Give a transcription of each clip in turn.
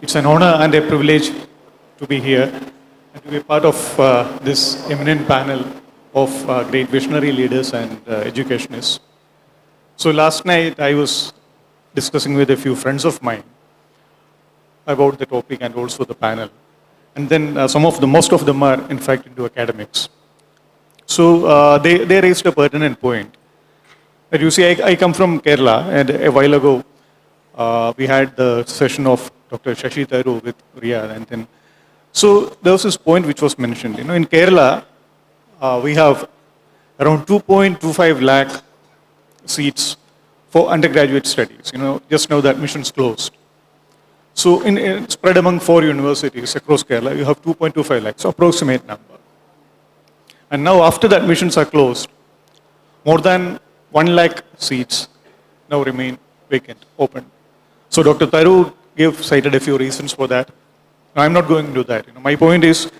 It's an honor and a privilege to be here and to be part of this eminent panel of great visionary leaders and educationists. So last night I was discussing with a few friends of mine about the topic and also the panel. And then most of them are in fact into academics. So they raised a pertinent point. That you see, I come from Kerala, and a while ago we had the session of Dr. Shashi Tharu with Riyadh, and then so there was this point which was mentioned. In Kerala we have around 2.25 lakh seats for undergraduate studies. Just now the admissions closed. So spread among 4 universities across Kerala, you have 2.25 lakhs, so approximate number. And now after the admissions are closed, more than 1 lakh seats now remain vacant, open. So Dr. Tharu cited a few reasons for that. Now, I'm not going to do that. My point is,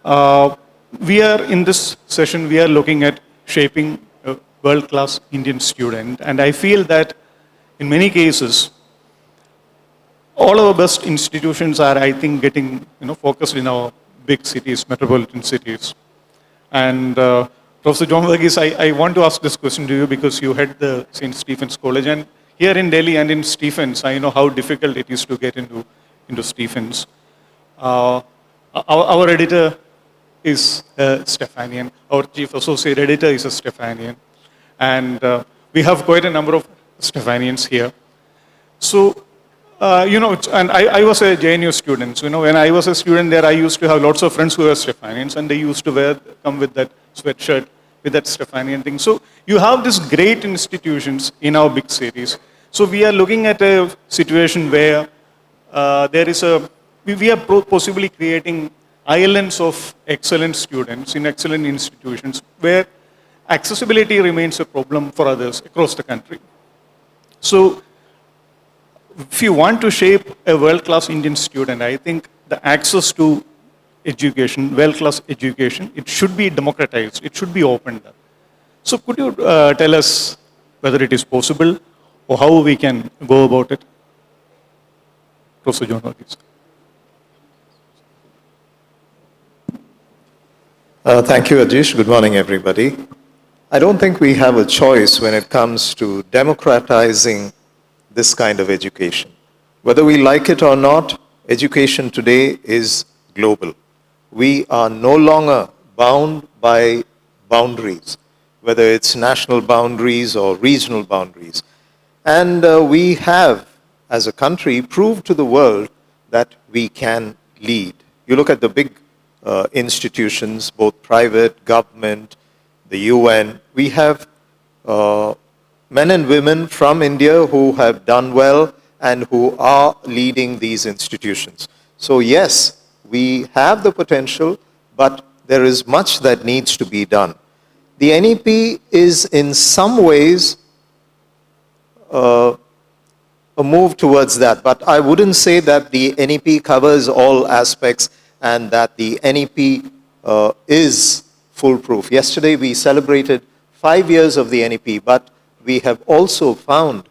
we are in this session, we are looking at shaping a world-class Indian student, and I feel that in many cases, all our best institutions are, I think, getting focused in our big cities, metropolitan cities. And Professor John Verghese, I want to ask this question to you because you head the St. Stephen's College, and here in Delhi and in Stephens, I know how difficult it is to get into Stephens. Our editor is a Stephanian, our chief associate editor is a Stephanian, and we have quite a number of Stephanians here. So, and I was a JNU student. So, when I was a student there, I used to have lots of friends who were Stephanians, and they used to come with that sweatshirt with that Stephanian thing. So, you have these great institutions in our big cities. So, we are looking at a situation where we are possibly creating islands of excellent students in excellent institutions where accessibility remains a problem for others across the country. So, if you want to shape a world-class Indian student, I think the access to education, world-class education, it should be democratized, it should be opened up. So could you tell us whether it is possible or how we can go about it? Professor John Verghese. Thank you, Ajish. Good morning, everybody. I don't think we have a choice when it comes to democratizing this kind of education. Whether we like it or not, education today is global. We are no longer bound by boundaries, whether it's national boundaries or regional boundaries. And we have, as a country, proved to the world that we can lead. You look at the big institutions, both private, government, the UN, we have men and women from India who have done well and who are leading these institutions. So yes, we have the potential, but there is much that needs to be done. The NEP is in some ways a move towards that, but I wouldn't say that the NEP covers all aspects and that the NEP is foolproof. Yesterday we celebrated 5 years of the NEP, but we have also found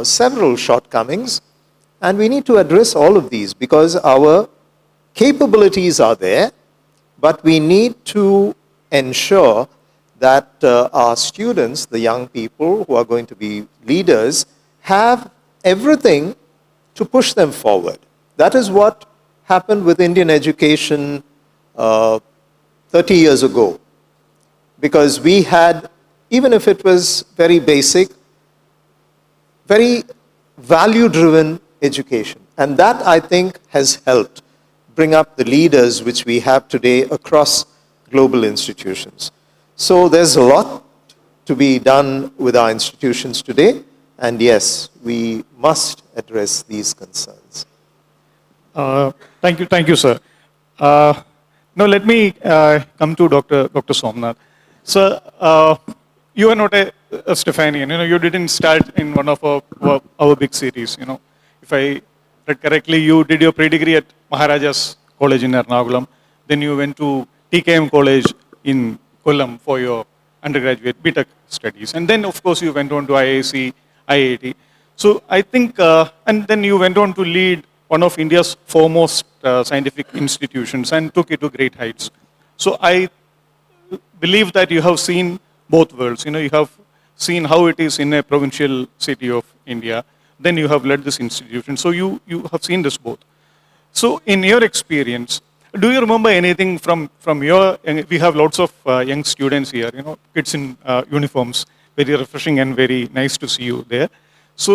several shortcomings, and we need to address all of these because our capabilities are there, but we need to ensure that our students, the young people who are going to be leaders, have everything to push them forward. That is what happened with Indian education 30 years ago, because we had, even if it was very basic, very value-driven education. And that, I think, has helped bring up the leaders which we have today across global institutions. So there's a lot to be done with our institutions today, and yes, we must address these concerns. Thank you, sir. Now let me come to Dr. Somnath. Sir, you are not a Stephanian. You didn't start in one of our big cities. If I read correctly, you did your pre-degree at Maharaja's College in Ernakulam. Then you went to TKM College in Kollam for your undergraduate BTech studies. And then, of course, you went on to IIC, IIT. So I think, and then you went on to lead one of India's foremost scientific institutions and took it to great heights. So I believe that you have seen both worlds. You have seen how it is in a provincial city of India. Then you have led this institution. So you have seen this both. So in your experience, do you remember anything from your, we have lots of young students here, kids in uniforms, very refreshing and very nice to see you there. So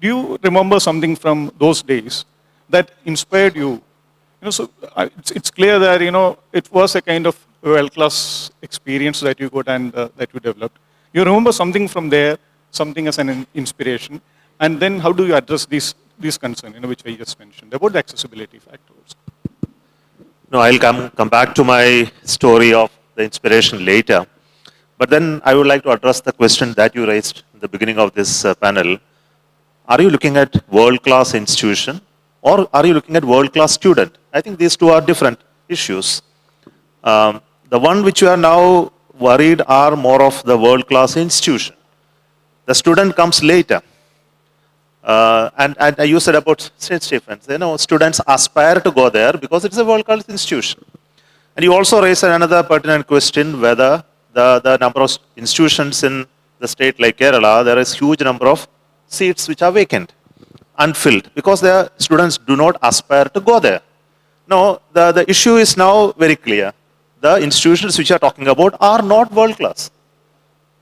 do you remember something from those days that inspired you? It's clear that, it was a kind of world-class experience that you got and that you developed. You remember something from there, something as an inspiration, and then how do you address these concerns, which I just mentioned, about the accessibility factors? No, I'll come back to my story of the inspiration later. But then I would like to address the question that you raised in the beginning of this panel. Are you looking at world-class institution or are you looking at world-class student? I think these two are different issues. The one which you are now worried are more of the world-class institution. The student comes later. And you said about St. Stephen's, students aspire to go there because it's a world-class institution. And you also raised another pertinent question whether the number of institutions in the state like Kerala, there is huge number of seats which are vacant, unfilled, because the students do not aspire to go there. No, the issue is now very clear. The institutions which you are talking about are not world-class.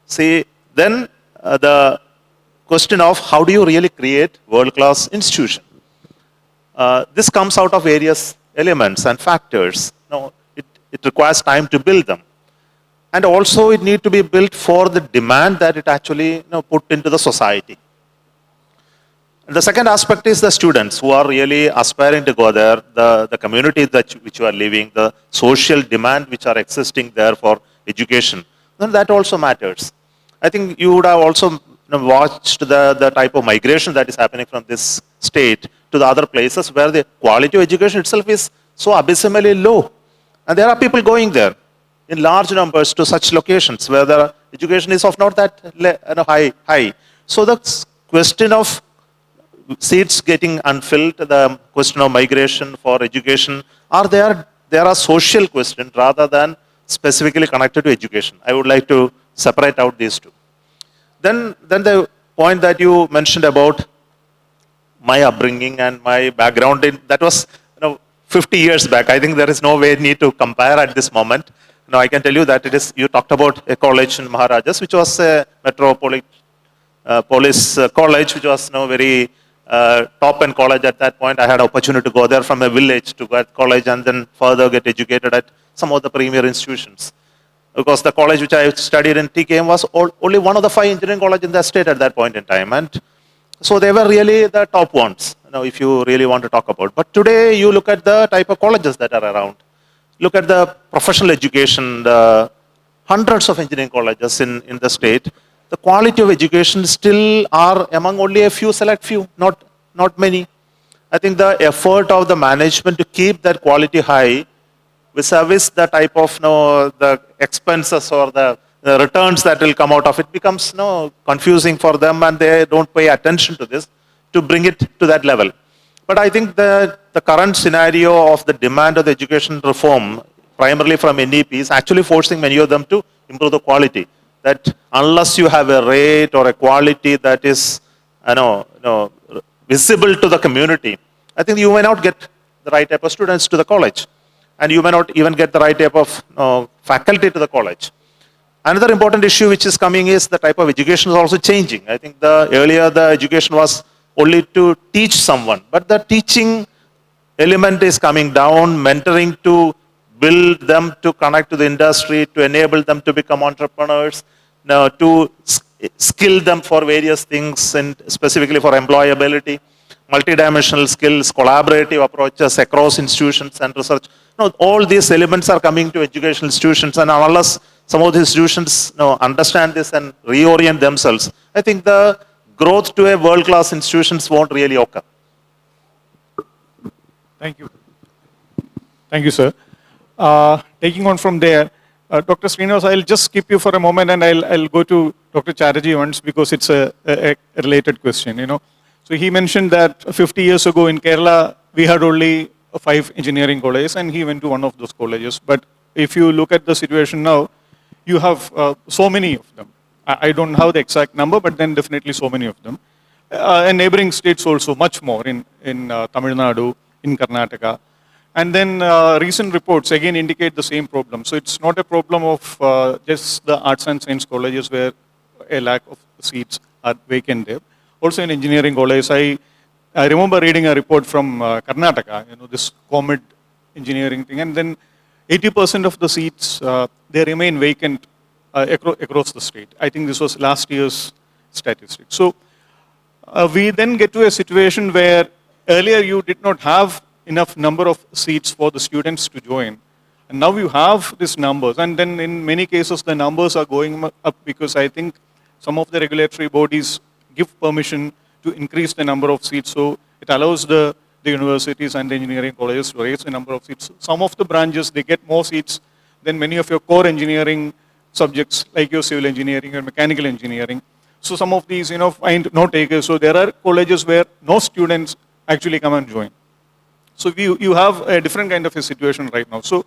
See, then the question of how do you really create world-class institution? This comes out of various elements and factors. It requires time to build them. And also it needs to be built for the demand that it actually put into the society. And the second aspect is the students who are really aspiring to go there, the community which you are living, the social demand which are existing there for education. Then that also matters. I think you would have also watched the type of migration that is happening from this state to the other places where the quality of education itself is so abysmally low. And there are people going there in large numbers to such locations where the education is of not that high. So the question of seats getting unfilled, the question of migration for education, there are social questions rather than specifically connected to education. I would like to separate out these two. Then the point that you mentioned about my upbringing and my background, that was 50 years back. I think there is no way need to compare at this moment. Now I can tell you that you talked about a college in Maharajas, which was a metropolitan police college, which was very top-end college at that point. I had opportunity to go there from a village to go to college and then further get educated at some of the premier institutions. Because the college which I studied in TKM was only one of the 5 engineering colleges in the state at that point in time. And so they were really the top ones, if you really want to talk about. But today you look at the type of colleges that are around. Look at the professional education, the hundreds of engineering colleges in the state. The quality of education still are among only a few, select few, not many. I think the effort of the management to keep that quality high with service the type of the expenses or the returns that will come out of it becomes confusing for them, and they don't pay attention to this to bring it to that level. But I think the current scenario of the demand of the education reform, primarily from NEP, is actually forcing many of them to improve the quality. That unless you have a rate or a quality that is visible to the community, I think you may not get the right type of students to the college. And you may not even get the right type of faculty to the college. Another important issue which is coming is the type of education is also changing. I think earlier the education was only to teach someone, but the teaching element is coming down, mentoring to build them to connect to the industry, to enable them to become entrepreneurs, to skill them for various things, and specifically for employability, multidimensional skills, collaborative approaches across institutions and research. All these elements are coming to educational institutions, and unless some of the institutions understand this and reorient themselves, I think the growth to a world-class institutions won't really occur. Thank you. Thank you, sir. Taking on from there, Dr. Srinivas, I'll just skip you for a moment and I'll go to Dr. Chatterjee once because it's a related question, So he mentioned that 50 years ago in Kerala, we had only 5 engineering colleges, and he went to one of those colleges. But if you look at the situation now, you have so many of them. I don't have the exact number, but then definitely so many of them. And neighboring states also much more in Tamil Nadu, in Karnataka. And then recent reports again indicate the same problem. So it's not a problem of just the arts and science colleges where a lack of seats are vacant there. Also in engineering colleges, I remember reading a report from Karnataka, this COMED engineering thing, and then 80% of the seats, they remain vacant across the state. I think this was last year's statistic. So we then get to a situation where earlier you did not have enough number of seats for the students to join. And now you have these numbers. And then in many cases, the numbers are going up because I think some of the regulatory bodies give permission to increase the number of seats. So it allows the universities and the engineering colleges to raise the number of seats. Some of the branches, they get more seats than many of your core engineering subjects, like your civil engineering or mechanical engineering. So some of these, find no takers. So there are colleges where no students actually come and join. So you have a different kind of a situation right now. So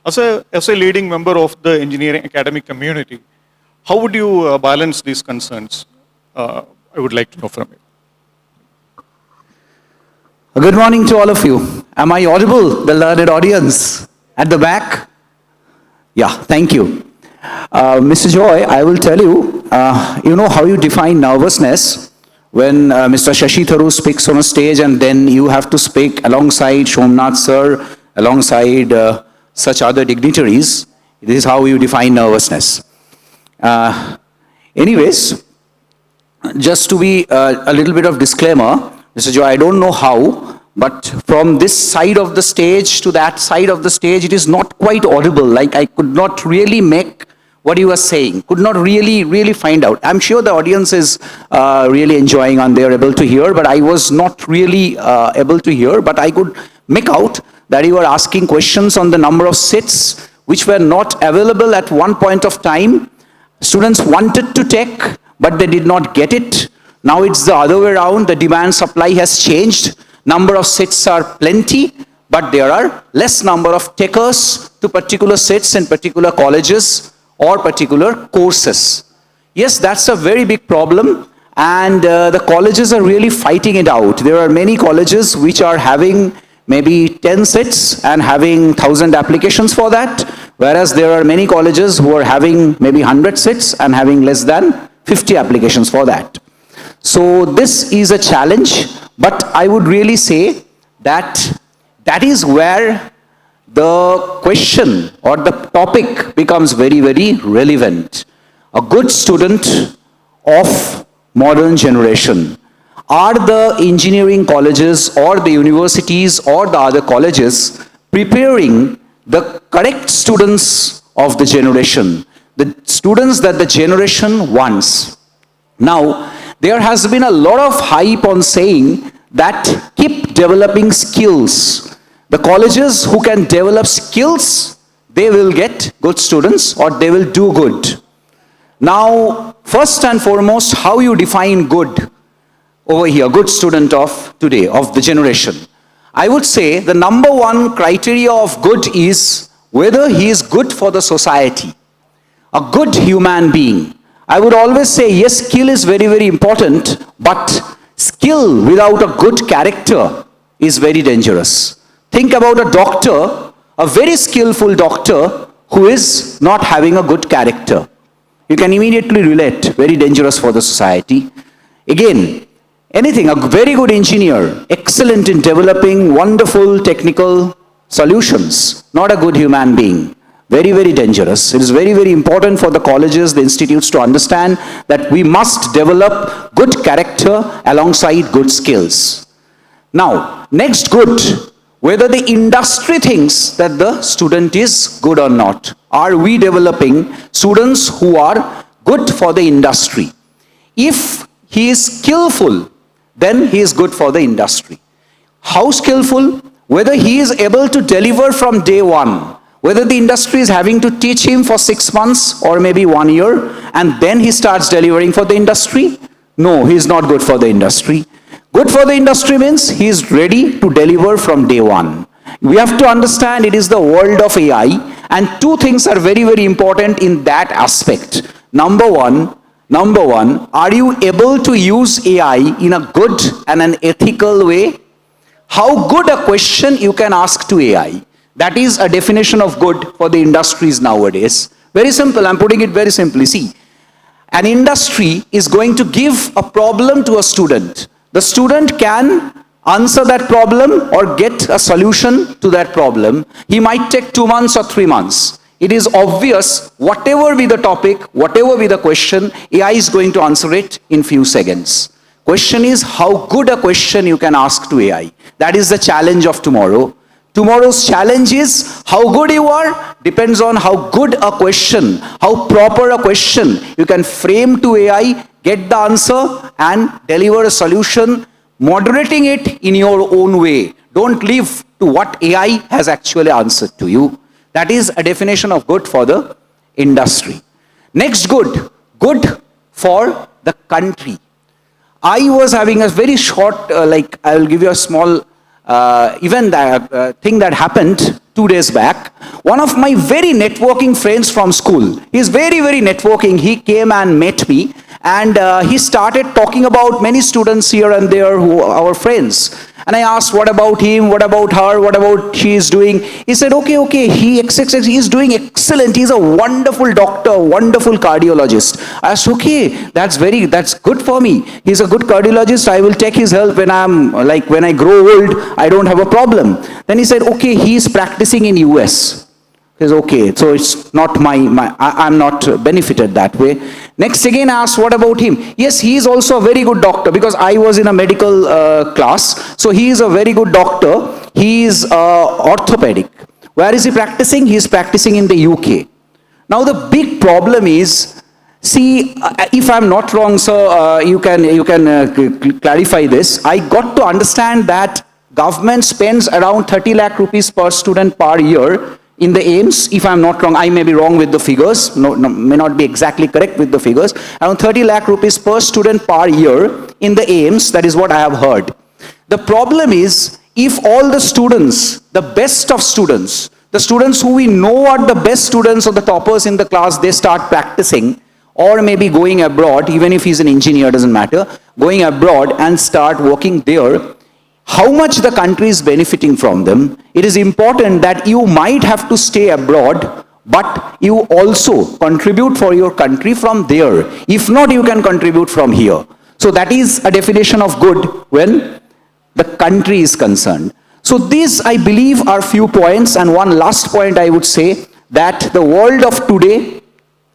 as a leading member of the engineering academic community, how would you balance these concerns? I would like to know from you. Good morning to all of you. Am I audible, the learned audience at the back? Yeah, thank you. Mr. Joy, I will tell you, you know how you define nervousness when Mr. Shashi Tharoor speaks on a stage and then you have to speak alongside Somnath sir, alongside such other dignitaries. This is how you define nervousness. Anyways, just to be a little bit of disclaimer, Mr. Joy, I don't know how, but from this side of the stage to that side of the stage, it is not quite audible. Like I could not really make what you were saying, could not really find out. I'm sure the audience is really enjoying and they're able to hear, but I was not really able to hear, but I could make out that you were asking questions on the number of seats which were not available at one point of time. Students wanted to take, but they did not get it. Now it's the other way around. The demand supply has changed. Number of seats are plenty, but there are less number of takers to particular seats in particular colleges or particular courses. Yes, that's a very big problem, and the colleges are really fighting it out. There are many colleges which are having maybe 10 seats and having 1,000 applications for that, whereas there are many colleges who are having maybe 100 seats and having less than 50 applications for that. So this is a challenge, but I would really say that that is where the question or the topic becomes very relevant. A good student of modern generation. Are the engineering colleges or the universities or the other colleges preparing the correct students of the generation, the students that the generation wants? Now, there has been a lot of hype on saying that keep developing skills. The colleges who can develop skills, they will get good students or they will do good. Now, first and foremost, how you define good over here, good student of today, of the generation. I would say the number one criteria of good is whether he is good for the society, a good human being. I would always say, yes, skill is very important, but skill without a good character is very dangerous. Think about a doctor, a very skillful doctor who is not having a good character. You can immediately relate, very dangerous for the society. Again, anything, a very good engineer, excellent in developing wonderful technical solutions, not a good human being. Very dangerous. It is very important for the colleges, the institutes to understand that we must develop good character alongside good skills. Now, next good, whether the industry thinks that the student is good or not. Are we developing students who are good for the industry? If he is skillful, then he is good for the industry. How skillful? Whether he is able to deliver from day one. Whether the industry is having to teach him for 6 months or maybe 1 year and then he starts delivering for the industry. No, he is not good for the industry. Good for the industry means he is ready to deliver from day one. We have to understand it is the world of AI, and two things are very, very important in that aspect. Number one, are you able to use AI in a good and an ethical way? How good a question you can ask to AI. That is a definition of good for the industries nowadays. Very simple, I'm putting it very simply. See, an industry is going to give a problem to a student. The student can answer that problem or get a solution to that problem. He might take 2 months or 3 months. It is obvious, whatever be the topic, whatever be the question, AI is going to answer it in few seconds. Question is how good a question you can ask to AI. That is the challenge of tomorrow. Tomorrow's challenge is how good you are depends on how good a question, how proper a question you can frame to AI, get the answer and deliver a solution, moderating it in your own way. Don't leave to what AI has actually answered to you. That is a definition of good for the industry. Next good for the country. I was having a very short, I will give you a small thing that happened 2 days back. One of my very networking friends from school, he's very, very networking. He came and met me and he started talking about many students here and there who are our friends. And I asked, what about him? What about her? What about she is doing? He said, okay, he is doing excellent. He's a wonderful doctor, wonderful cardiologist. I asked, okay, that's good for me. He's a good cardiologist. I will take his help when when I grow old, I don't have a problem. Then he said, okay, he's practicing in US. He says, okay, so it's not I'm not benefited that way. Next again I asked, what about him? Yes, he is also a very good doctor because I was in a medical class. So he is a very good doctor. He is orthopedic. Where is he practicing? He is practicing in the UK. Now the big problem is, see, if I'm not wrong, sir, you can clarify this. I got to understand that government spends around 30 lakh rupees per student per year in the aims. If I'm not wrong, I may be wrong with the figures, may not be exactly correct with the figures, around 30 lakh rupees per student per year in the aims, that is what I have heard. The problem is, if all the students, the best of students, the students who we know are the best students or the toppers in the class, they start practicing, or maybe going abroad, even if he's an engineer, doesn't matter, going abroad and start working there, how much the country is benefiting from them. It is important that you might have to stay abroad, but you also contribute for your country from there. If not, you can contribute from here. So that is a definition of good when the country is concerned. So these, I believe, are few points, and one last point I would say, that the world of today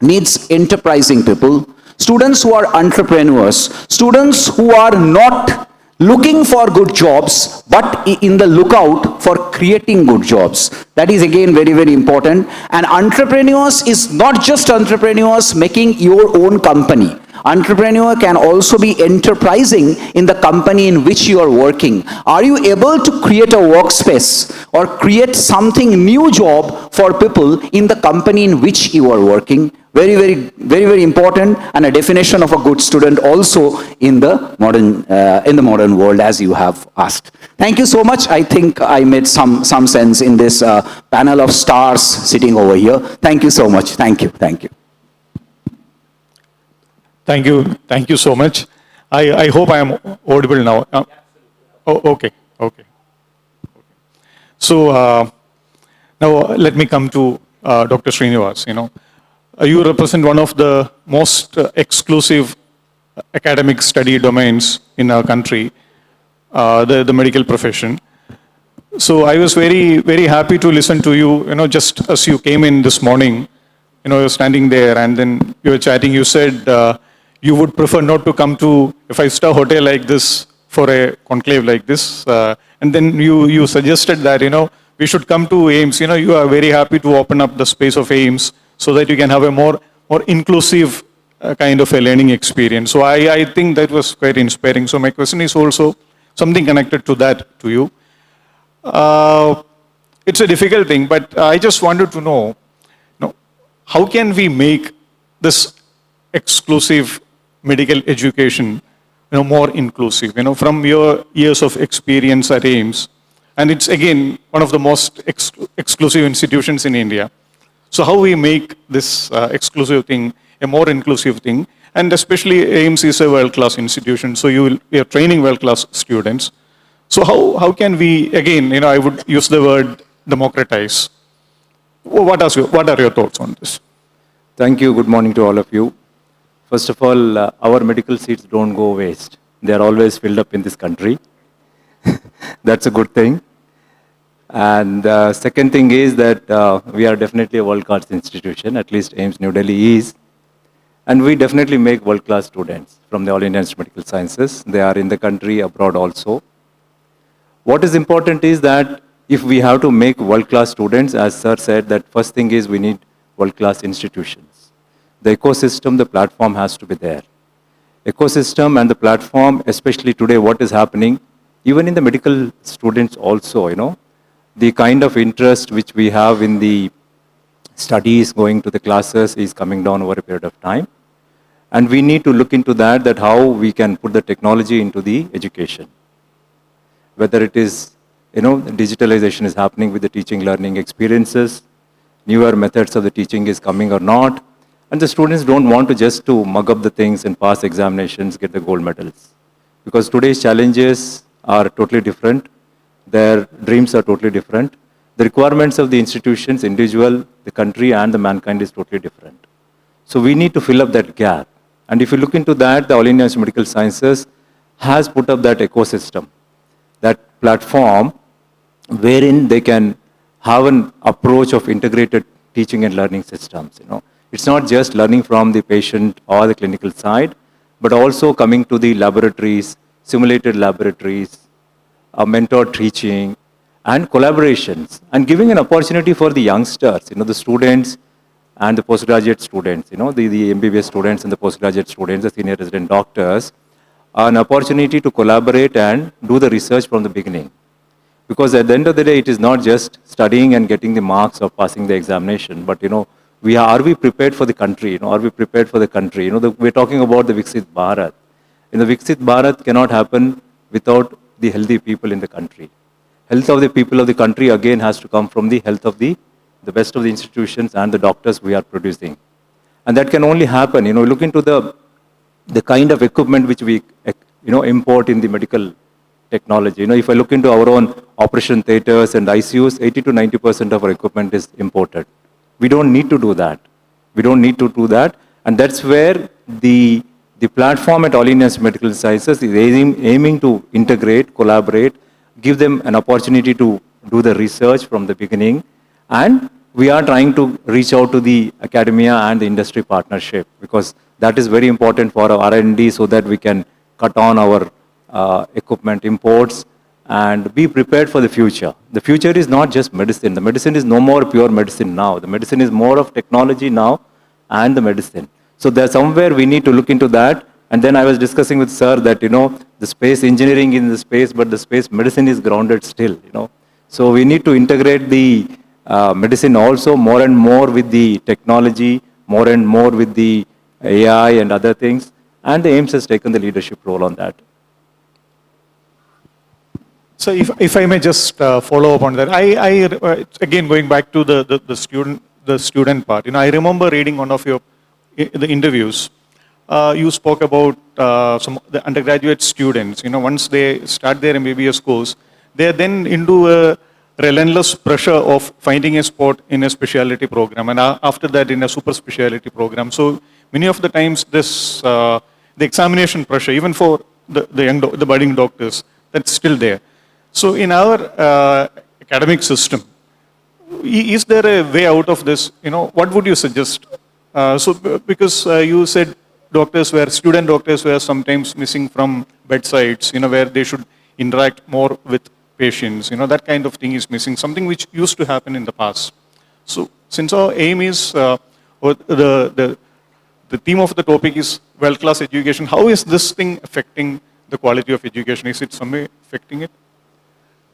needs enterprising people, students who are entrepreneurs, students who are not looking for good jobs, but in the lookout for creating good jobs. That is again very, very important. And entrepreneurs is not just entrepreneurs making your own company. Entrepreneur can also be enterprising in the company in which you are working. Are you able to create a workspace or create something new job for people in the company in which you are working? Very, very, very, very important, and a definition of a good student also in the modern world, as you have asked. Thank you so much. I think I made some sense in this panel of stars sitting over here. Thank you so much. Thank you. Thank you. Thank you so much. I hope I am audible now. Okay. So now let me come to Dr. Srinivas. You represent one of the most exclusive academic study domains in our country, the medical profession. So I was very, very happy to listen to you, just as you came in this morning, you're standing there and then you were chatting, you said you would prefer not to come to a five-star hotel like this for a conclave like this. And then you suggested that, we should come to AIMS. You are very happy to open up the space of AIMS so that you can have a more inclusive kind of a learning experience. So I think that was quite inspiring. So my question is also something connected to that to you. It's a difficult thing, but I just wanted to know, how can we make this exclusive medical education more inclusive, from your years of experience at AIMS. And it's again, one of the most exclusive institutions in India. So how we make this exclusive thing a more inclusive thing, and especially AIMS is a world-class institution, so we are training world-class students. So how can we, again, I would use the word democratize. What are your thoughts on this? Thank you. Good morning to all of you. First of all, our medical seats don't go waste. They are always filled up in this country. That's a good thing. And second thing is that we are definitely a world-class institution, at least AIMS New Delhi is. And we definitely make world-class students from the All India Institute of Medical Sciences. They are in the country, abroad also. What is important is that if we have to make world-class students, as sir said, that first thing is we need world-class institutions. The ecosystem, the platform has to be there. Ecosystem and the platform, especially today, what is happening, even in the medical students also, the kind of interest which we have in the studies, going to the classes is coming down over a period of time. And we need to look into that how we can put the technology into the education. Whether it is, digitalization is happening with the teaching learning experiences, newer methods of the teaching is coming or not. And the students don't want to just to mug up the things and pass examinations, get the gold medals. Because today's challenges are totally different. Their dreams are totally different. The requirements of the institutions, individual, the country, and the mankind is totally different. So we need to fill up that gap. And if you look into that, the All India Institute of Medical Sciences has put up that ecosystem, that platform wherein they can have an approach of integrated teaching and learning systems. It's not just learning from the patient or the clinical side, but also coming to the laboratories, simulated laboratories, mentor teaching, and collaborations, and giving an opportunity for the youngsters, the students and the postgraduate students, the MBBS students and the postgraduate students, the senior resident doctors, an opportunity to collaborate and do the research from the beginning. Because at the end of the day, it is not just studying and getting the marks of passing the examination, but are we prepared for the country? Are we prepared for the country? We're talking about the Viksit Bharat. The Viksit Bharat cannot happen without the healthy people in the country. Health of the people of the country again has to come from the health of the best of the institutions and the doctors we are producing. And that can only happen, look into the kind of equipment which we import in the medical technology. If I look into our own operation theaters and ICUs, 80 to 90% of our equipment is imported. We don't need to do that. We don't need to do that. And that's where the platform at All India Institute of Medical Sciences is aiming to integrate, collaborate, give them an opportunity to do the research from the beginning. And we are trying to reach out to the academia and the industry partnership, because that is very important for our R&D so that we can cut on our equipment imports and be prepared for the future. The future is not just medicine. The medicine is no more pure medicine now. The medicine is more of technology now and the medicine. So there's somewhere we need to look into that. And then I was discussing with sir that, the space engineering is in the space, but the space medicine is grounded still, So we need to integrate the medicine also more and more with the technology, more and more with the AI and other things. And the AIMS has taken the leadership role on that. So if I may just follow up on that, again going back to the student part, I remember reading one of the interviews. You spoke about some the undergraduate students. Once they start their MBBS course, they are then into a relentless pressure of finding a spot in a specialty program, and after that in a super specialty program. So many of the times the examination pressure, even for the budding doctors, that's still there. So in our academic system, is there a way out of this? What would you suggest? Because you said student doctors were sometimes missing from bedsides, where they should interact more with patients, that kind of thing is missing, something which used to happen in the past. So since our aim is, or the theme of the topic is world-class education, how is this thing affecting the quality of education? Is it some way affecting it?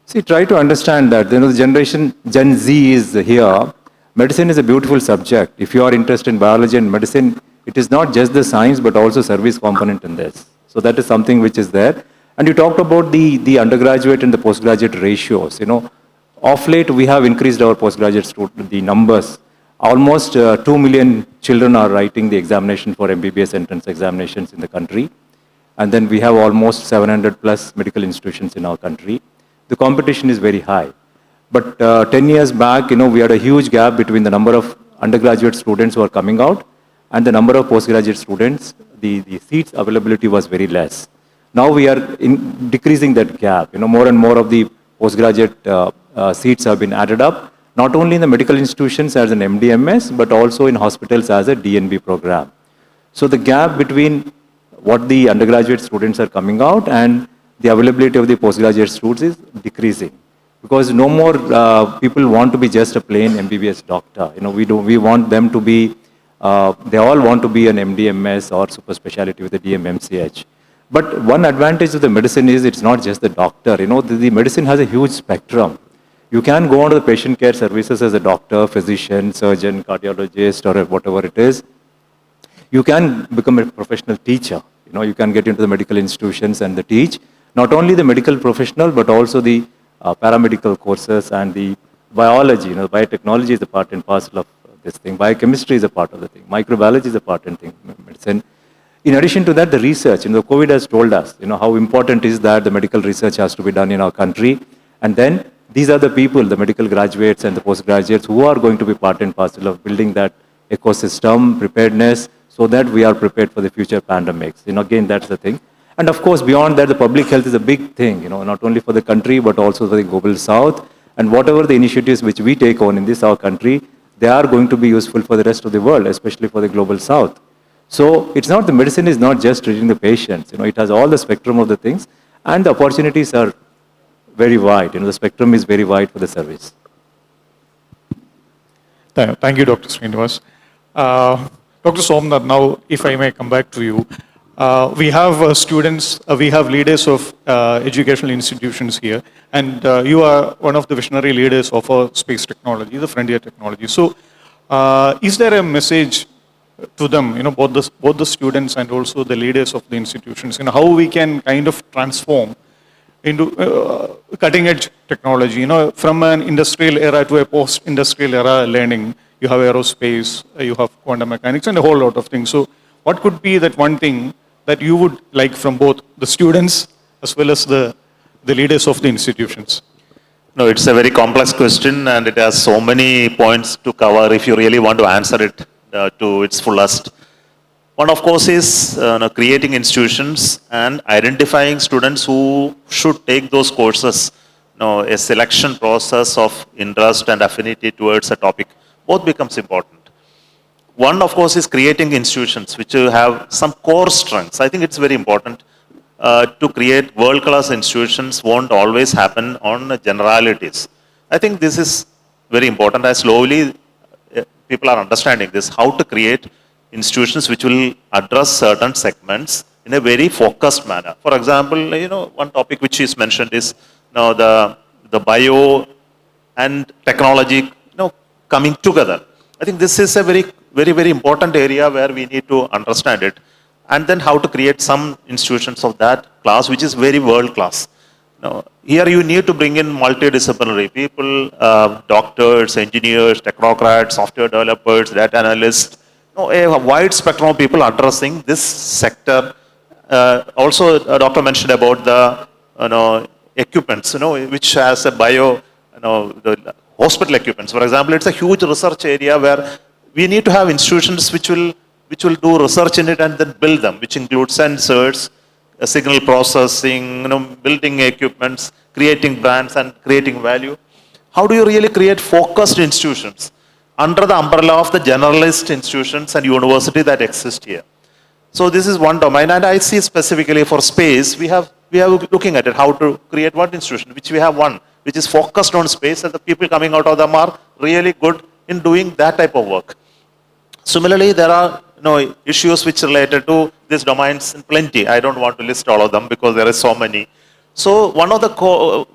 See, try to understand that, the generation Gen Z is here. Medicine is a beautiful subject. If you are interested in biology and medicine, it is not just the science, but also service component in this. So that is something which is there. And you talked about the undergraduate and the postgraduate ratios. Of late we have increased our postgraduate student, the numbers. Almost 2 million children are writing the examination for MBBS entrance examinations in the country. And then we have almost 700 plus medical institutions in our country. The competition is very high. But 10 years back, we had a huge gap between the number of undergraduate students who are coming out and the number of postgraduate students. The seats availability was very less. Now we are decreasing that gap. More and more of the postgraduate seats have been added up, not only in the medical institutions as an MDMS, but also in hospitals as a DNB program. So the gap between what the undergraduate students are coming out and the availability of the postgraduate students is decreasing. Because no more people want to be just a plain MBBS doctor. We want them to be, they all want to be an MDMS or super specialty with a DMMCH. But one advantage of the medicine is it's not just the doctor. The medicine has a huge spectrum. You can go on to the patient care services as a doctor, physician, surgeon, cardiologist, or whatever it is. You can become a professional teacher. You can get into the medical institutions and teach. Not only the medical professional, but also the paramedical courses and the biology. Biotechnology is a part and parcel of this thing. Biochemistry is a part of the thing. Microbiology is a part and thing. Medicine. In addition to that, the research. COVID has told us, how important is that the medical research has to be done in our country. And then these are the people, the medical graduates and the postgraduates, who are going to be part and parcel of building that ecosystem, preparedness, so that we are prepared for the future pandemics. Again, that's the thing. And of course, beyond that, the public health is a big thing, not only for the country, but also for the global south. And whatever the initiatives which we take on in this, our country, they are going to be useful for the rest of the world, especially for the global south. So it's not, the medicine is not just treating the patients, it has all the spectrum of the things, and the opportunities are very wide, the spectrum is very wide for the service. Thank you, Dr. Srinivas. Dr. Somnath, now if I may come back to you, we have students, we have leaders of educational institutions here, and you are one of the visionary leaders of our space technology, the frontier technology. So is there a message to them, both the students and also the leaders of the institutions, how we can kind of transform into cutting edge technology, from an industrial era to a post-industrial era learning. You have aerospace, you have quantum mechanics, and a whole lot of things. So what could be that one thing that you would like from both the students as well as the leaders of the institutions? No, it's a very complex question and it has so many points to cover if you really want to answer it to its fullest. One, of course, is creating institutions and identifying students who should take those courses. A selection process of interest and affinity towards a topic, both becomes important. One, of course, is creating institutions which have some core strengths. I think it's very important to create world-class institutions won't always happen on generalities. I think this is very important as slowly people are understanding this, how to create institutions which will address certain segments in a very focused manner. For example, one topic which is mentioned is the bio and technology coming together. I think this is a very, very important area where we need to understand it. And then how to create some institutions of that class, which is very world class. Here you need to bring in multidisciplinary people, doctors, engineers, technocrats, software developers, data analysts, a wide spectrum of people addressing this sector. Also, a doctor mentioned about the equipments, which has a the hospital equipments. For example, it's a huge research area where we need to have institutions which will do research in it and then build them, which include sensors, signal processing, building equipments, creating brands and creating value. How do you really create focused institutions under the umbrella of the generalist institutions and university that exist here? So this is one domain, and I see specifically for space, we are looking at it, how to create one institution, which we have one, which is focused on space, and the people coming out of them are really good in doing that type of work. Similarly, there are issues which related to these domains in plenty. I don't want to list all of them because there are so many. So one of the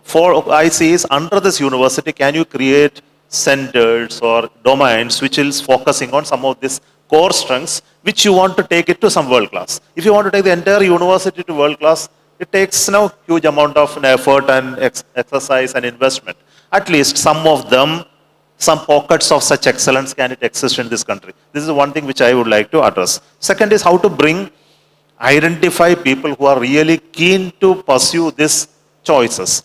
four I see is under this university, can you create centers or domains which is focusing on some of these core strengths which you want to take it to some world class. If you want to take the entire university to world class, it takes huge amount of effort and exercise and investment. At least some of them, some pockets of such excellence can it exist in this country. This is one thing which I would like to address. Second is how to identify people who are really keen to pursue these choices.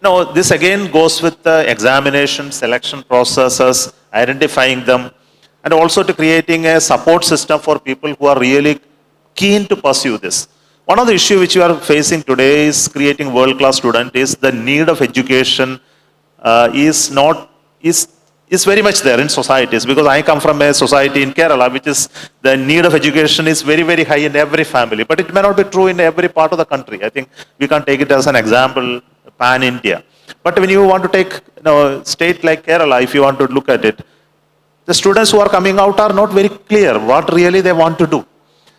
Now, this again goes with the examination, selection processes, identifying them, and also to creating a support system for people who are really keen to pursue this. One of the issues which you are facing today is creating world-class student is the need of education is very much there in societies, because I come from a society in Kerala which is the need of education is very, very high in every family, but it may not be true in every part of the country. I think we can take it as an example, pan-India. But when you want to take state like Kerala, if you want to look at it, the students who are coming out are not very clear what really they want to do.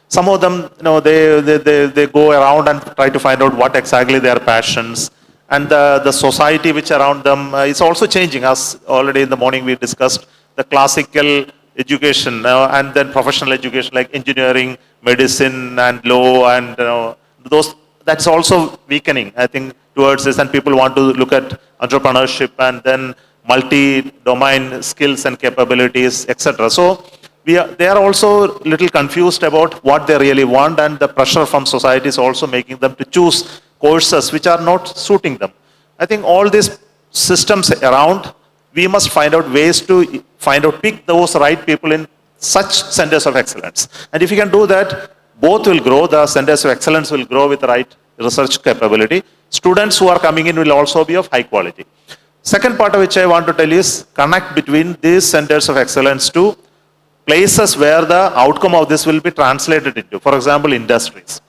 Some of them, they go around and try to find out what exactly their passions. And the society which around them is also changing. As already in the morning we discussed, the classical education and then professional education like engineering, medicine and law and those, that's also weakening, I think, towards this. And people want to look at entrepreneurship and then multi-domain skills and capabilities, etc. So they are also a little confused about what they really want, and the pressure from society is also making them to choose courses which are not suiting them. I think all these systems around, we must find out ways to pick those right people in such centers of excellence. And if you can do that, both will grow. The centers of excellence will grow with the right research capability. Students who are coming in will also be of high quality. Second part of which I want to tell you is connect between these centers of excellence to places where the outcome of this will be translated into. For example, industries.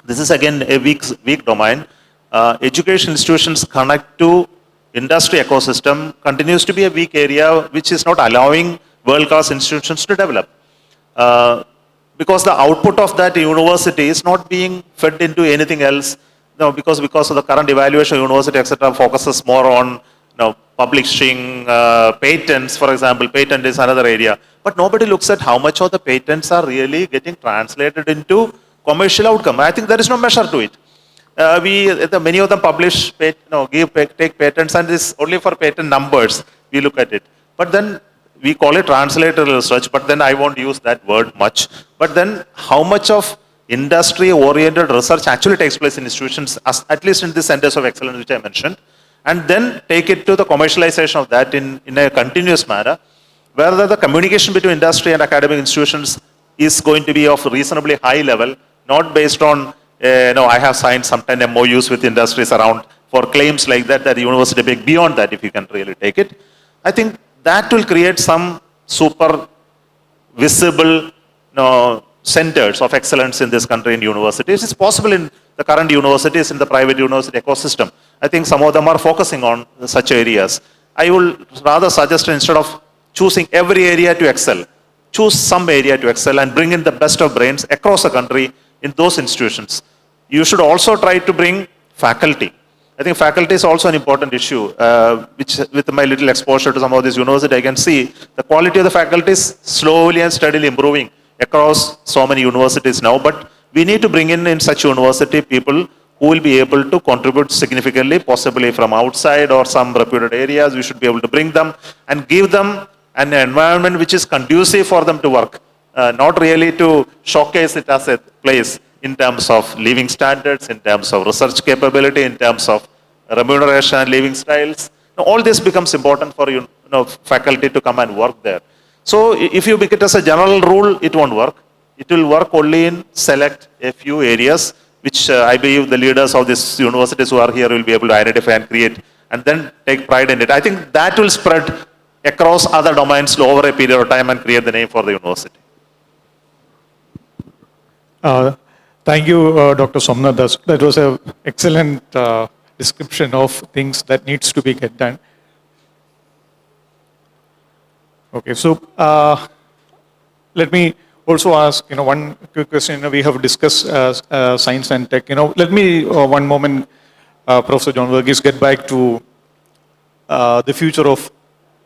This is again a weak domain. Education institutions connect to industry ecosystem continues to be a weak area which is not allowing world-class institutions to develop. Because the output of that university is not being fed into anything else. No, because of the current evaluation of university, etc., focuses more on publishing, patents, for example. Patent is another area. But nobody looks at how much of the patents are really getting translated into commercial outcome. I think there is no measure to it. Many of them publish, take patents, and it's only for patent numbers we look at it. But then we call it translator research, but then I won't use that word much. But then how much of industry-oriented research actually takes place in institutions, at least in the centers of excellence which I mentioned, and then take it to the commercialization of that in a continuous manner, whether the communication between industry and academic institutions is going to be of reasonably high level, not based on, I have signed some 10 MOUs with industries around for claims like that the university big beyond that, if you can really take it. I think that will create some super visible centers of excellence in this country in universities. It's possible in the current universities, in the private university ecosystem. I think some of them are focusing on such areas. I will rather suggest, instead of choosing every area to excel, choose some area to excel and bring in the best of brains across the country in those institutions. You should also try to bring faculty. I think faculty is also an important issue, which with my little exposure to some of these universities, I can see the quality of the faculty is slowly and steadily improving across so many universities now. But we need to bring in such university people who will be able to contribute significantly, possibly from outside or some reputed areas. We should be able to bring them and give them an environment which is conducive for them to work, not really to showcase it as a place in terms of living standards, in terms of research capability, in terms of remuneration and living styles. Now, all this becomes important for faculty to come and work there. So if you make it as a general rule, it won't work. It will work only in select a few areas, which I believe the leaders of these universities who are here will be able to identify and create, and then take pride in it. I think that will spread across other domains over a period of time and create the name for the university. Thank you, Dr. Somnath. That was an excellent description of things that needs to be get done. Okay, so let me also ask, one quick question. We have discussed science and tech. Let me one moment, Professor John Verghese, get back to the future of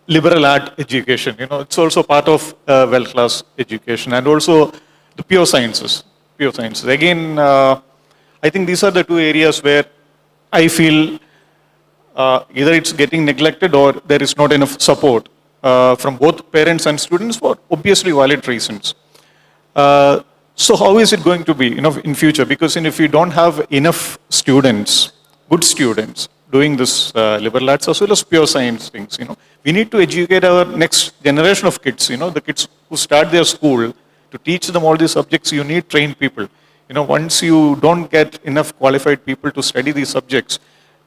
liberal art education. It's also part of well-class education, and also the pure sciences. Pure sciences. Again, I think these are the two areas where I feel either it's getting neglected or there is not enough support from both parents and students for obviously valid reasons. So how is it going to be, in future? Because if you don't have enough students, good students, doing this liberal arts as well as pure science things, we need to educate our next generation of kids, the kids who start their school, to teach them all these subjects. You need trained people. Once you don't get enough qualified people to study these subjects,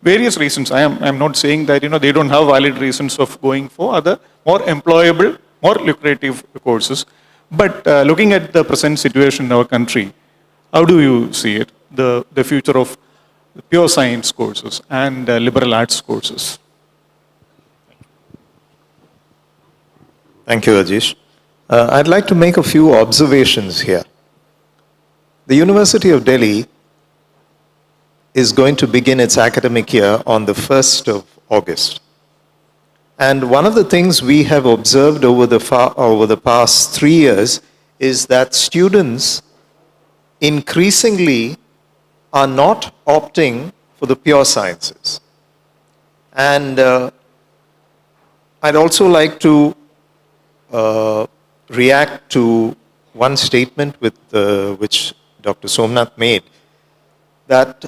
various reasons. I'm not saying that they don't have valid reasons of going for other more employable, more lucrative courses. But looking at the present situation in our country, how do you see it? The future of pure science courses and liberal arts courses. Thank you, Ajish. I'd like to make a few observations here. The University of Delhi is going to begin its academic year on the 1st of August. And one of the things we have observed over the past 3 years is that students increasingly are not opting for the pure sciences. And I'd also like to react to one statement which Dr. Somnath made, that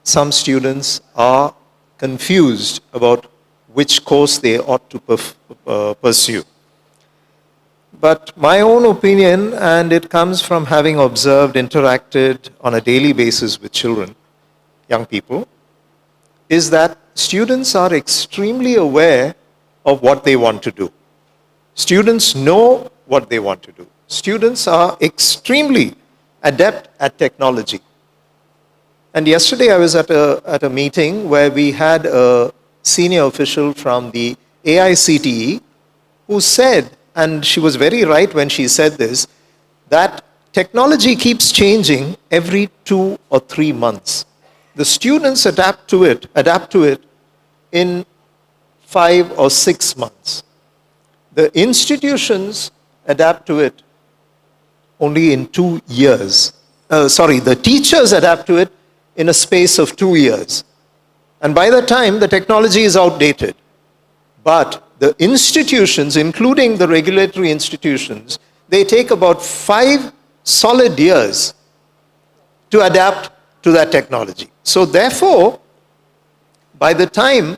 some students are confused about which course they ought to pursue. But my own opinion, and it comes from having observed, interacted on a daily basis with children, young people, is that students are extremely aware of what they want to do. Students know what they want to do. Students are extremely adept at technology. And yesterday I was at a meeting where we had a senior official from the AICTE who said, and she was very right when she said this, that technology keeps changing every 2 or 3 months. The students adapt to it in 5 or 6 months. The institutions adapt to it only in 2 years. The teachers adapt to it in a space of 2 years. And by the time, the technology is outdated. But the institutions, including the regulatory institutions, they take about 5 solid years to adapt to that technology. So therefore, by the time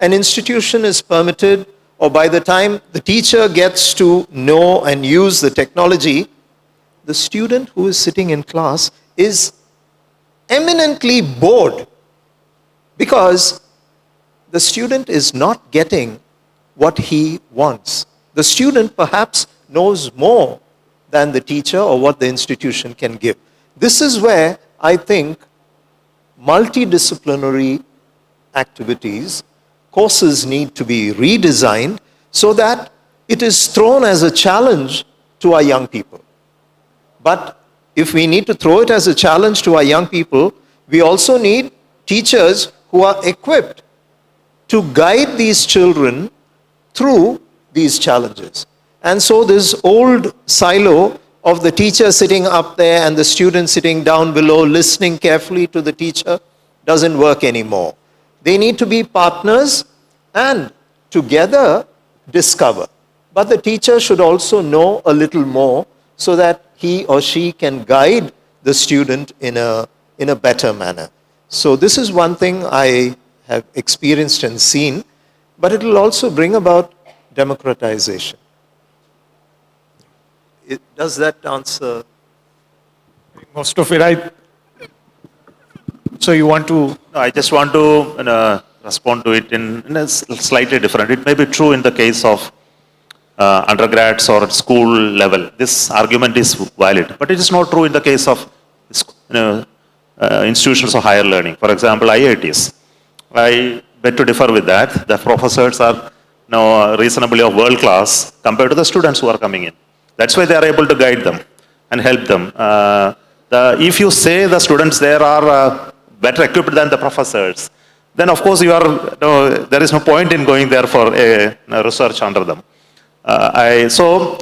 an institution is permitted, or by the time the teacher gets to know and use the technology, the student who is sitting in class is eminently bored, because the student is not getting what he wants. The student perhaps knows more than the teacher or what the institution can give. This is where I think multidisciplinary activities, courses need to be redesigned so that it is thrown as a challenge to our young people. But if we need to throw it as a challenge to our young people, we also need teachers who are equipped to guide these children through these challenges. And so this old silo of the teacher sitting up there and the student sitting down below listening carefully to the teacher doesn't work anymore. They need to be partners and together discover. But the teacher should also know a little more so that he or she can guide the student in a better manner. So this is one thing I have experienced and seen, but it will also bring about democratization. Does that answer? Most of it, so you want to? No, I just want to respond to it in a slightly different. It may be true in the case of undergrads or at school level. This argument is valid, but it is not true in the case of institutions of higher learning. For example, IITs. I beg to differ with that. The professors are now reasonably of world class compared to the students who are coming in. That's why they are able to guide them and help them. If you say the students there are better equipped than the professors, then of course there is no point in going there for a research under them. So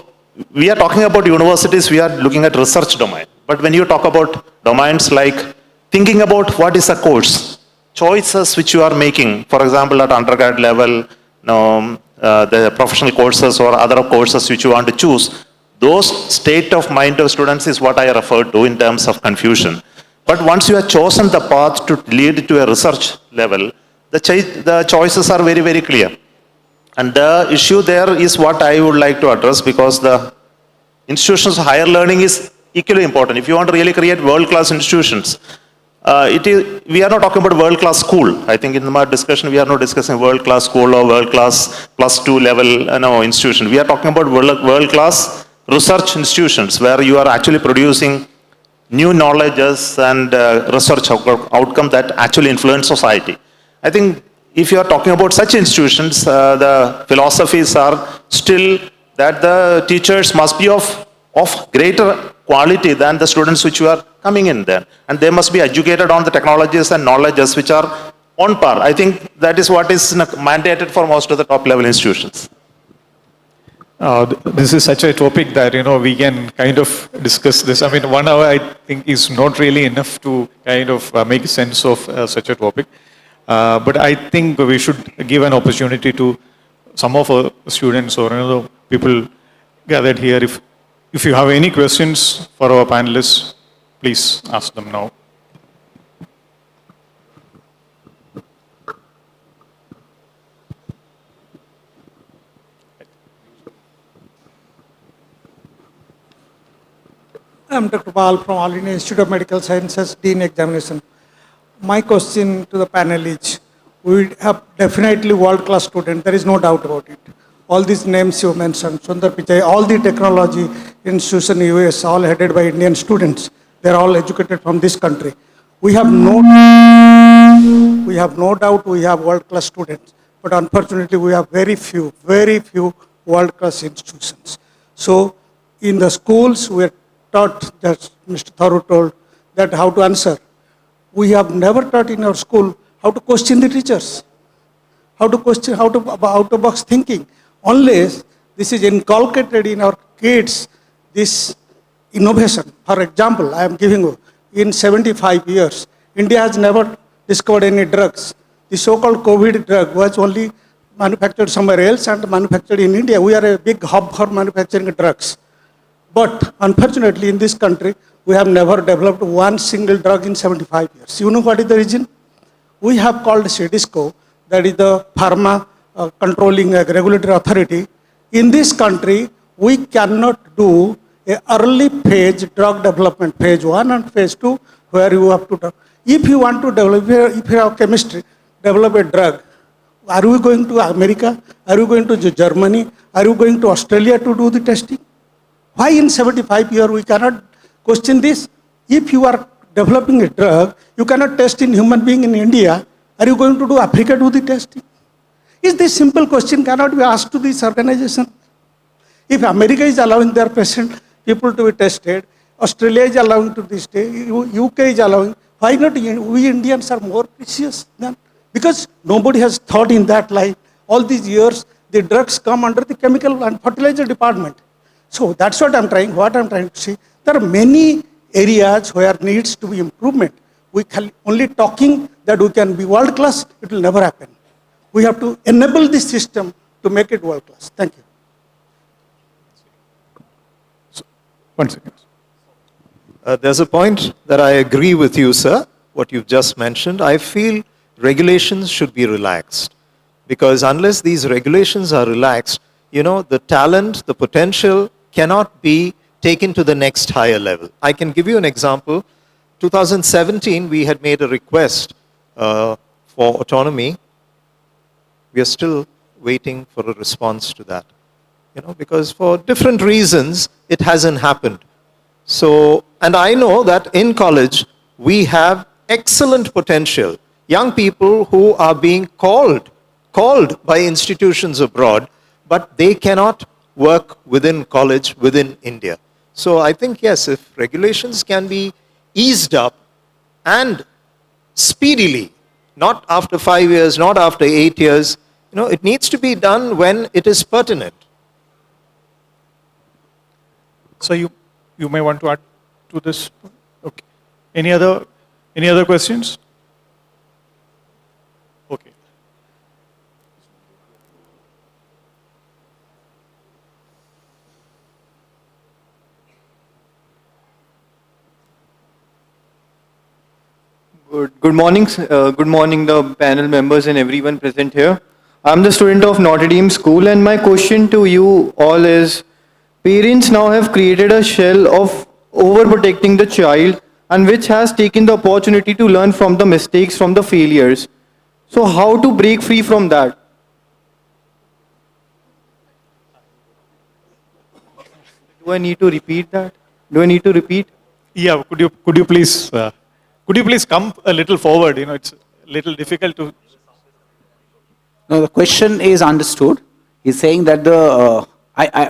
we are talking about universities, we are looking at research domain. But when you talk about domains like thinking about what is a course, choices which you are making, for example, at undergrad level, the professional courses or other courses which you want to choose, those state of mind of students is what I refer to in terms of confusion. But once you have chosen the path to lead to a research level, the choices are very, very clear. And the issue there is what I would like to address, because the institutions of higher learning is equally important. If you want to really create world-class institutions, we are not talking about world-class school. I think in my discussion, we are not discussing world-class school or world-class +2 level institution. We are talking about world-class research institutions where you are actually producing new knowledges and research outcome that actually influence society. I think if you are talking about such institutions, the philosophies are still that the teachers must be of greater quality than the students which you are coming in there. And they must be educated on the technologies and knowledges which are on par. I think that is what is mandated for most of the top level institutions. This is such a topic that, we can kind of discuss this. I mean, 1 hour, I think, is not really enough to kind of make sense of such a topic. But I think we should give an opportunity to some of our students or people gathered here. If you have any questions for our panelists, please ask them now. I'm Dr. Pal from All India Institute of Medical Sciences, Dean Examination. My question to the panel is, we have definitely world-class students, there is no doubt about it. All these names you mentioned, Sundar Pichai, all the technology institutions in US, all headed by Indian students, they're all educated from this country. We have no doubt we have world-class students, but unfortunately we have very few world-class institutions. So in the schools, we are taught, that Mr. Tharu told, that how to answer. We have never taught in our school how to question the teachers, how to question, how to out-of-box thinking. Unless this is inculcated in our kids, this innovation. For example, I am giving you, in 75 years, India has never discovered any drugs. The so-called COVID drug was only manufactured somewhere else and manufactured in India. We are a big hub for manufacturing drugs. But unfortunately, in this country, we have never developed one single drug in 75 years. You know what is the reason? We have called CDSCO, that is the pharma controlling regulatory authority. In this country, we cannot do an early phase drug development, phase 1 and phase 2, where you have to, if you want to develop, if you have chemistry, develop a drug, are we going to America? Are we going to Germany? Are we going to Australia to do the testing? Why in 75 years we cannot question this? If you are developing a drug, you cannot test in human being in India. Are you going to do Africa do the testing? Is this simple question cannot be asked to this organization? If America is allowing their people to be tested, Australia is allowing to this day, UK is allowing, why not we Indians are more precious than? Because nobody has thought in that line. All these years, the drugs come under the chemical and fertilizer department. So that's what I'm trying to see. There are many areas where needs to be improvement. We can only talking that we can be world class, it will never happen. We have to enable this system to make it world class. Thank you. So, 1 second. There's a point that I agree with you, sir, what you've just mentioned. I feel regulations should be relaxed, because unless these regulations are relaxed, the talent, the potential cannot be taken to the next higher level. I can give you an example. 2017, we had made a request for autonomy. We are still waiting for a response to that, because for different reasons, it hasn't happened. So, and I know that in college, we have excellent potential. Young people who are being called by institutions abroad, but they cannot work within college, within India. So I think, yes, if regulations can be eased up and speedily, Not after 5 years, not after 8 years. It needs to be done when it is pertinent. So you may want to add to this. Okay. Any other questions? Okay. Good morning, the panel members and everyone present here. I'm the student of Notre Dame School, and my question to you all is, parents now have created a shell of overprotecting the child, and which has taken the opportunity to learn from the mistakes, from the failures. So how to break free from that? Do I need to repeat that? Do I need to repeat? Yeah, could you please come a little forward? It's a little difficult to. No, the question is understood. He's saying that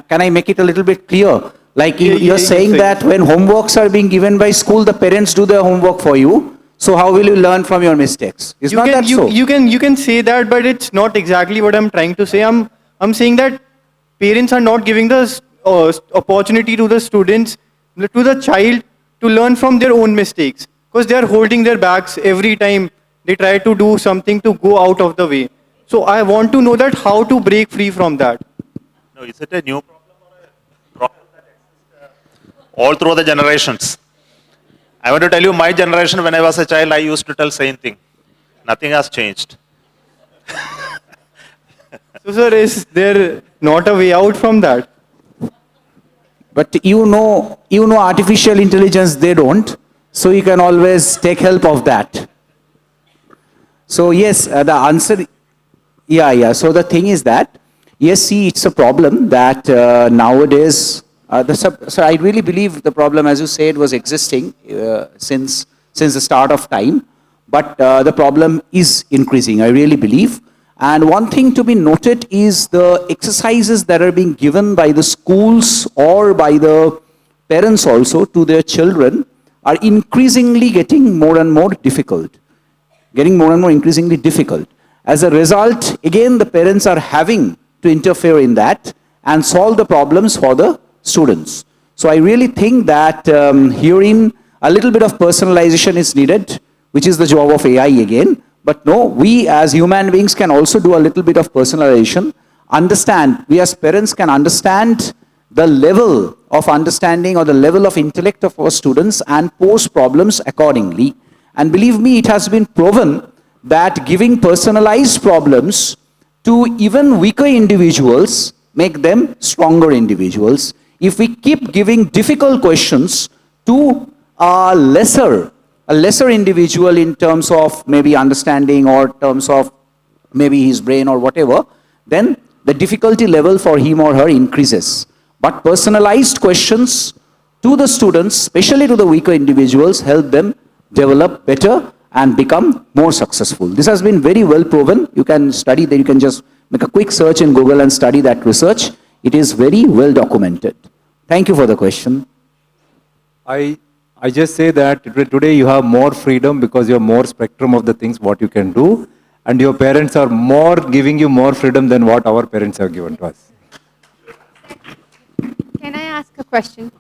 can I make it a little bit clear? Like you're saying that when homeworks are being given by school, the parents do their homework for you. So how will you learn from your mistakes? Is not that so? You can say that, but it's not exactly what I'm trying to say. I'm saying that parents are not giving the opportunity to the students, to the child, to learn from their own mistakes, because they are holding their backs every time they try to do something to go out of the way. So I want to know that how to break free from that. No, is it a new problem or a problem that exists all through the generations? I want to tell you, my generation, when I was a child, I used to tell same thing. Nothing has changed. So sir, is there not a way out from that? But you know artificial intelligence, they don't. So you can always take help of that. So yes, the answer, yeah. So the thing is that, yes, see, it's a problem that nowadays, so I really believe the problem, as you said, was existing since the start of time. But the problem is increasing, I really believe. And one thing to be noted is the exercises that are being given by the schools or by the parents also to their children are increasingly getting more and more difficult. Increasingly difficult. As a result, again, the parents are having to interfere in that and solve the problems for the students. So I really think that herein a little bit of personalization is needed, which is the job of AI again. But no, we as human beings can also do a little bit of personalization. Understand, we as parents can understand the level of understanding or the level of intellect of our students and pose problems accordingly. And believe me, it has been proven that giving personalized problems to even weaker individuals make them stronger individuals. If we keep giving difficult questions to a lesser individual in terms of maybe understanding or terms of maybe his brain or whatever, then the difficulty level for him or her increases. But personalized questions to the students, especially to the weaker individuals, help them develop better and become more successful. This has been very well proven. You can study that, you can just make a quick search in Google and study that research. It is very well documented. Thank you for the question. I just say that today you have more freedom because you have more spectrum of the things what you can do, and your parents are more giving you more freedom than what our parents have given to us. Can I ask a question?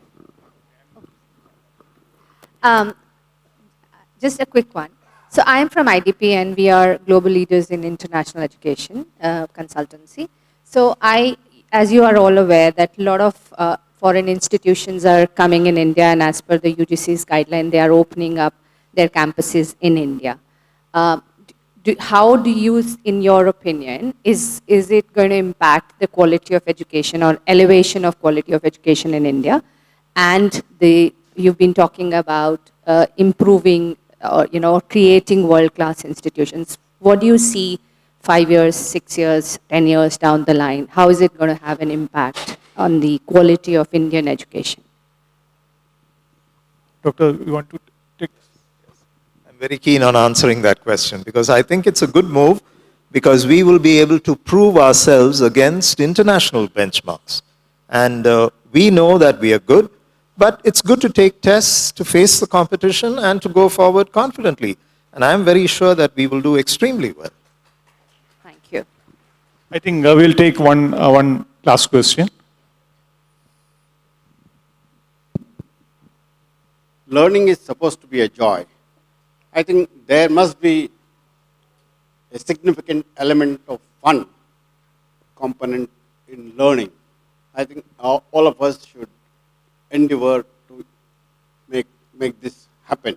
Just a quick one. So I am from IDP and we are global leaders in international education consultancy. So as you are all aware, that a lot of foreign institutions are coming in India, and as per the UGC's guideline, they are opening up their campuses in India. How do you, in your opinion, is it going to impact the quality of education or elevation of quality of education in India? And you've been talking about improving or creating world-class institutions. What do you see 5 years, 6 years, 10 years down the line? How is it going to have an impact on the quality of Indian education? Doctor, you want to take? I'm very keen on answering that question because I think it's a good move because we will be able to prove ourselves against international benchmarks. And we know that we are good, but it's good to take tests, to face the competition, and to go forward confidently. And I'm very sure that we will do extremely well. Thank you. I think we'll take one last question. Learning is supposed to be a joy. I think there must be a significant element of fun component in learning. I think all of us should endeavor to make this happen.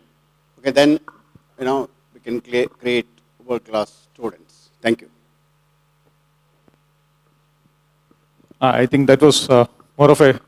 Okay, then we can create world-class students. Thank you. I think that was more of a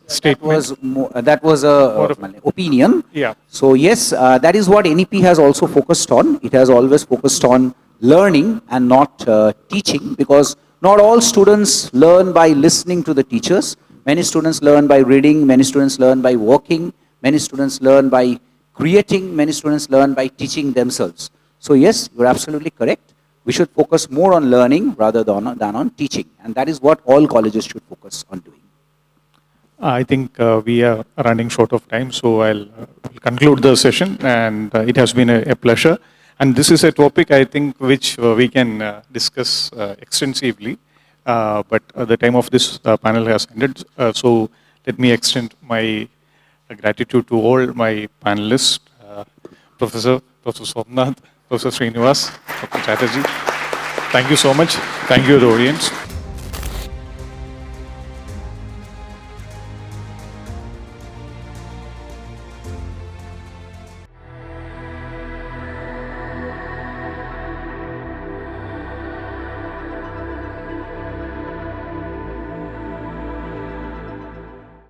statement. That was a opinion. Yeah. So yes, that is what NEP has also focused on. It has always focused on learning and not teaching, because not all students learn by listening to the teachers. Many students learn by reading, many students learn by working, many students learn by creating, many students learn by teaching themselves. So yes, you're absolutely correct. We should focus more on learning rather than on teaching. And that is what all colleges should focus on doing. I think we are running short of time, so I'll conclude the session, and it has been a pleasure. And this is a topic, I think, which we can discuss extensively, but the time of this panel has ended. So let me extend my gratitude to all my panelists, Professor Somnath, Professor Srinivas, Dr. Chatterjee. Thank you so much. Thank you, the audience.